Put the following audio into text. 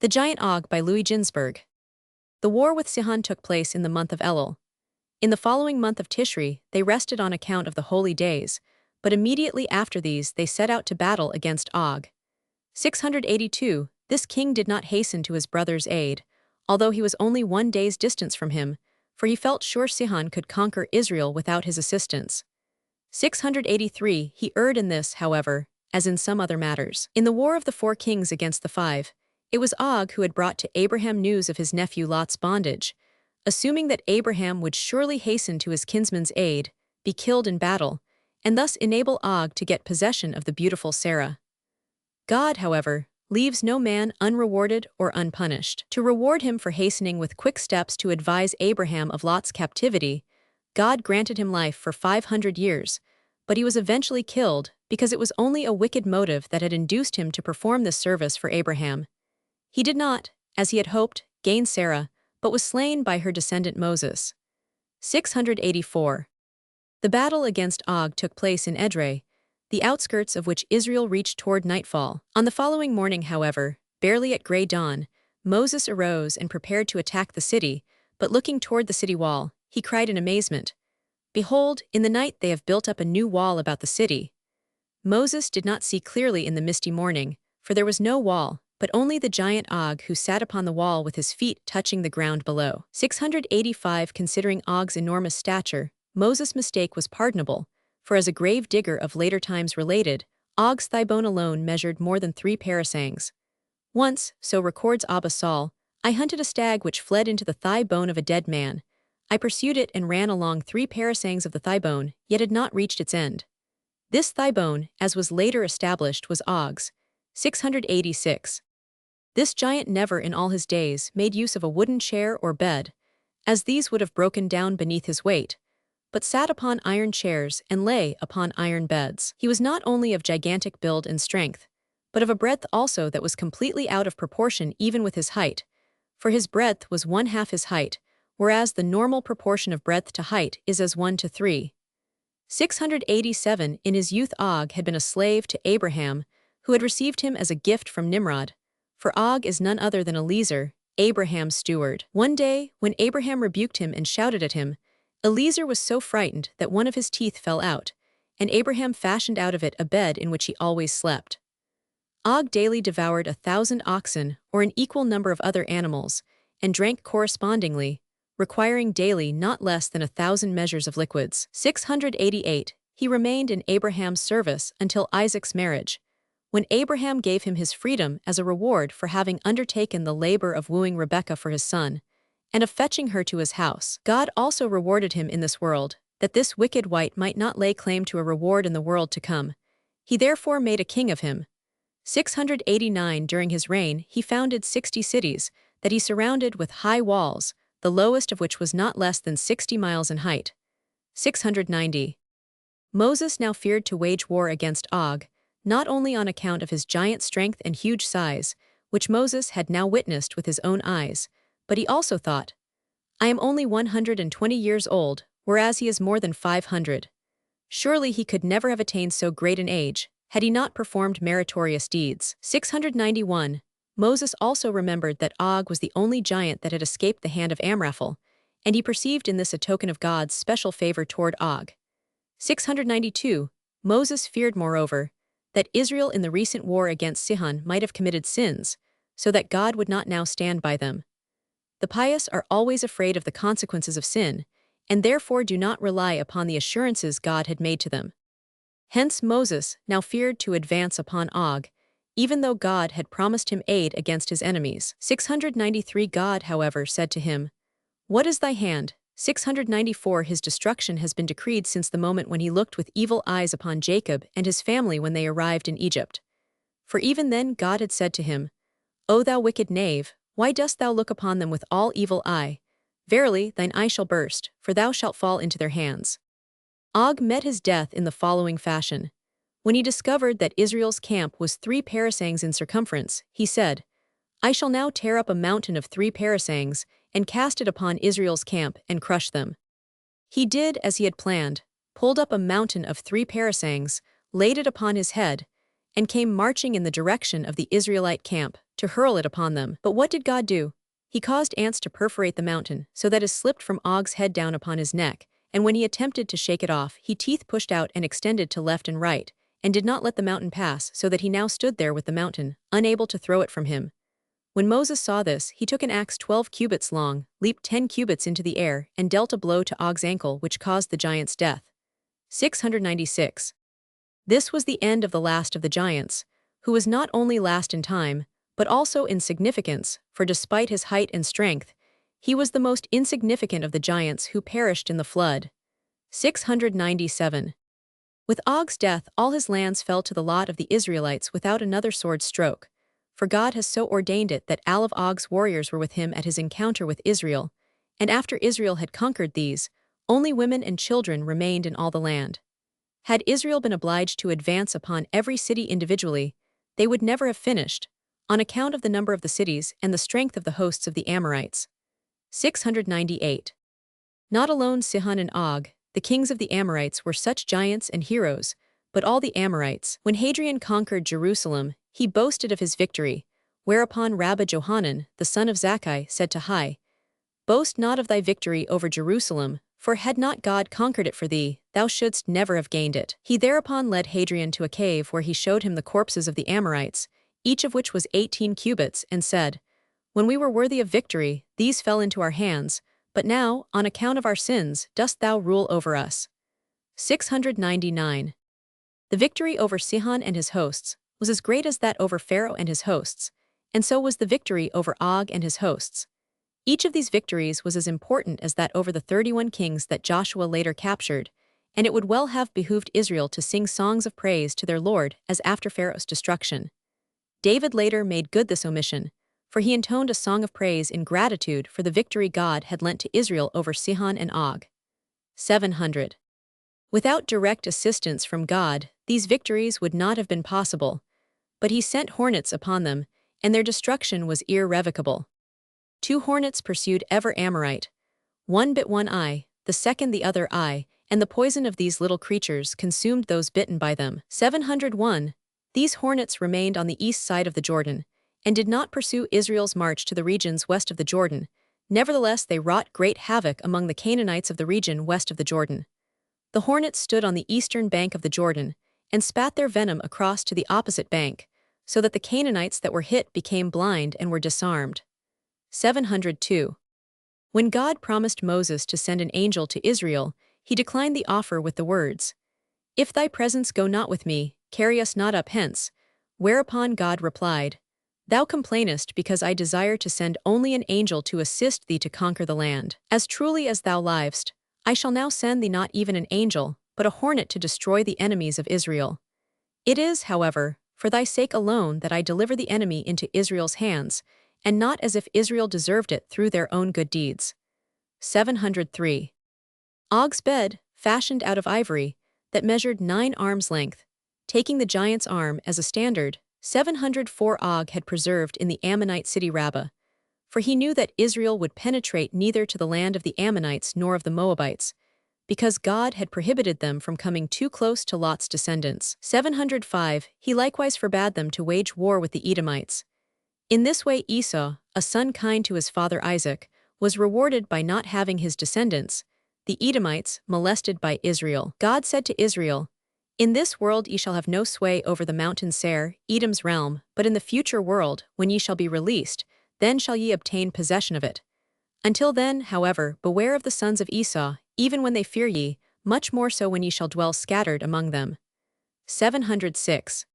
The Giant Og by Ginzberg. The war with Sihon took place in the month of Elul. In the following month of Tishri, they rested on account of the holy days, but immediately after these they set out to battle against Og. 682, this king did not hasten to his brother's aid, although he was only 1 day's distance from him, for he felt sure Sihon could conquer Israel without his assistance. 683, he erred in this, however, as in some other matters. In the war of the 4 kings against the 5, it was Og who had brought to Abraham news of his nephew Lot's bondage, assuming that Abraham would surely hasten to his kinsman's aid, be killed in battle, and thus enable Og to get possession of the beautiful Sarah. God, however, leaves no man unrewarded or unpunished. To reward him for hastening with quick steps to advise Abraham of Lot's captivity, God granted him life for 500 years, but he was eventually killed because it was only a wicked motive that had induced him to perform this service for Abraham. He did not, as he had hoped, gain Sarah, but was slain by her descendant Moses. 684. The battle against Og took place in Edrei, the outskirts of which Israel reached toward nightfall. On the following morning, however, barely at gray dawn, Moses arose and prepared to attack the city, but looking toward the city wall, he cried in amazement, "Behold, in the night they have built up a new wall about the city." Moses did not see clearly in the misty morning, for there was no wall, but only the giant Og who sat upon the wall with his feet touching the ground below. 685. Considering Og's enormous stature, Moses' mistake was pardonable, for as a grave digger of later times related, Og's thigh bone alone measured more than 3 parasangs. Once, so records Abba Saul, I hunted a stag which fled into the thigh bone of a dead man. I pursued it and ran along 3 parasangs of the thigh bone, yet had not reached its end. This thigh bone, as was later established, was Og's. 686. This giant never in all his days made use of a wooden chair or bed, as these would have broken down beneath his weight, but sat upon iron chairs and lay upon iron beds. He was not only of gigantic build and strength, but of a breadth also that was completely out of proportion even with his height, for his breadth was 1/2 his height, whereas the normal proportion of breadth to height is as 1 to 3. 687. In his youth Og had been a slave to Abraham, who had received him as a gift from Nimrod, for Og is none other than Eliezer, Abraham's steward. One day, when Abraham rebuked him and shouted at him, Eliezer was so frightened that one of his teeth fell out, and Abraham fashioned out of it a bed in which he always slept. Og daily devoured 1,000 oxen, or an equal number of other animals, and drank correspondingly, requiring daily not less than 1,000 measures of liquids. 688. He remained in Abraham's service until Isaac's marriage, when Abraham gave him his freedom as a reward for having undertaken the labor of wooing Rebekah for his son, and of fetching her to his house. God also rewarded him in this world, that this wicked wight might not lay claim to a reward in the world to come. He therefore made a king of him. 689. During his reign he founded 60 cities, that he surrounded with high walls, the lowest of which was not less than 60 miles in height. 690. Moses now feared to wage war against Og, not only on account of his giant strength and huge size, which Moses had now witnessed with his own eyes, but he also thought, I am only 120 years old, whereas he is more than 500. Surely he could never have attained so great an age, had he not performed meritorious deeds. 691. Moses also remembered that Og was the only giant that had escaped the hand of Amraphel, and he perceived in this a token of God's special favor toward Og. 692. Moses feared, moreover, that Israel in the recent war against Sihon might have committed sins, so that God would not now stand by them. The pious are always afraid of the consequences of sin, and therefore do not rely upon the assurances God had made to them. Hence Moses now feared to advance upon Og, even though God had promised him aid against his enemies. 693. God, however, said to him, What is thy hand? 694. His destruction has been decreed since the moment when he looked with evil eyes upon Jacob and his family when they arrived in Egypt. For even then God had said to him, O thou wicked knave, why dost thou look upon them with all evil eye? Verily, thine eye shall burst, for thou shalt fall into their hands. Og met his death in the following fashion. When he discovered that Israel's camp was 3 parasangs in circumference, he said, I shall now tear up a mountain of 3 parasangs, and cast it upon Israel's camp, and crush them. He did as he had planned, pulled up a mountain of 3 parasangs, laid it upon his head, and came marching in the direction of the Israelite camp, to hurl it upon them. But what did God do? He caused ants to perforate the mountain, so that it slipped from Og's head down upon his neck, and when he attempted to shake it off, his teeth pushed out and extended to left and right, and did not let the mountain pass, so that he now stood there with the mountain, unable to throw it from him. When Moses saw this, he took an axe 12 cubits long, leaped 10 cubits into the air, and dealt a blow to Og's ankle which caused the giant's death. 696. This was the end of the last of the giants, who was not only last in time, but also in significance, for despite his height and strength, he was the most insignificant of the giants who perished in the flood. 697. With Og's death, all his lands fell to the lot of the Israelites without another sword stroke, for God has so ordained it that all of Og's warriors were with him at his encounter with Israel, and after Israel had conquered these, only women and children remained in all the land. Had Israel been obliged to advance upon every city individually, they would never have finished, on account of the number of the cities and the strength of the hosts of the Amorites. 698. Not alone Sihon and Og, the kings of the Amorites, were such giants and heroes, but all the Amorites. When Hadrian conquered Jerusalem, he boasted of his victory, whereupon Rabbi Johanan, the son of Zakkai, said to Hai, "Boast not of thy victory over Jerusalem, for had not God conquered it for thee, thou shouldst never have gained it." He thereupon led Hadrian to a cave where he showed him the corpses of the Amorites, each of which was 18 cubits, and said, "When we were worthy of victory, these fell into our hands, but now, on account of our sins, dost thou rule over us." 699. The victory over Sihon and his hosts was as great as that over Pharaoh and his hosts, and so was the victory over Og and his hosts. Each of these victories was as important as that over the 31 kings that Joshua later captured, and it would well have behooved Israel to sing songs of praise to their Lord as after Pharaoh's destruction. David later made good this omission, for he intoned a song of praise in gratitude for the victory God had lent to Israel over Sihon and Og. 700. Without direct assistance from God, these victories would not have been possible, but he sent hornets upon them, and their destruction was irrevocable. 2 hornets pursued every Amorite. One bit one eye, the second the other eye, and the poison of these little creatures consumed those bitten by them. 701. These hornets remained on the east side of the Jordan, and did not pursue Israel's march to the regions west of the Jordan. Nevertheless, they wrought great havoc among the Canaanites of the region west of the Jordan. The hornets stood on the eastern bank of the Jordan, and spat their venom across to the opposite bank, so that the Canaanites that were hit became blind and were disarmed. 702. When God promised Moses to send an angel to Israel, he declined the offer with the words, "If thy presence go not with me, carry us not up hence," whereupon God replied, "Thou complainest because I desire to send only an angel to assist thee to conquer the land. As truly as thou livest, I shall now send thee not even an angel, but a hornet to destroy the enemies of Israel. It is, however, for thy sake alone that I deliver the enemy into Israel's hands, and not as if Israel deserved it through their own good deeds." 703. Og's bed, fashioned out of ivory, that measured 9 arms' length, taking the giant's arm as a standard, 704 Og had preserved in the Ammonite city Rabbah, for he knew that Israel would penetrate neither to the land of the Ammonites nor of the Moabites, because God had prohibited them from coming too close to Lot's descendants. 705. He likewise forbade them to wage war with the Edomites. In this way Esau, a son kind to his father Isaac, was rewarded by not having his descendants, the Edomites, molested by Israel. God said to Israel, "In this world ye shall have no sway over the mountain Seir, Edom's realm, but in the future world, when ye shall be released, then shall ye obtain possession of it. Until then, however, beware of the sons of Esau, even when they fear ye, much more so when ye shall dwell scattered among them." 706.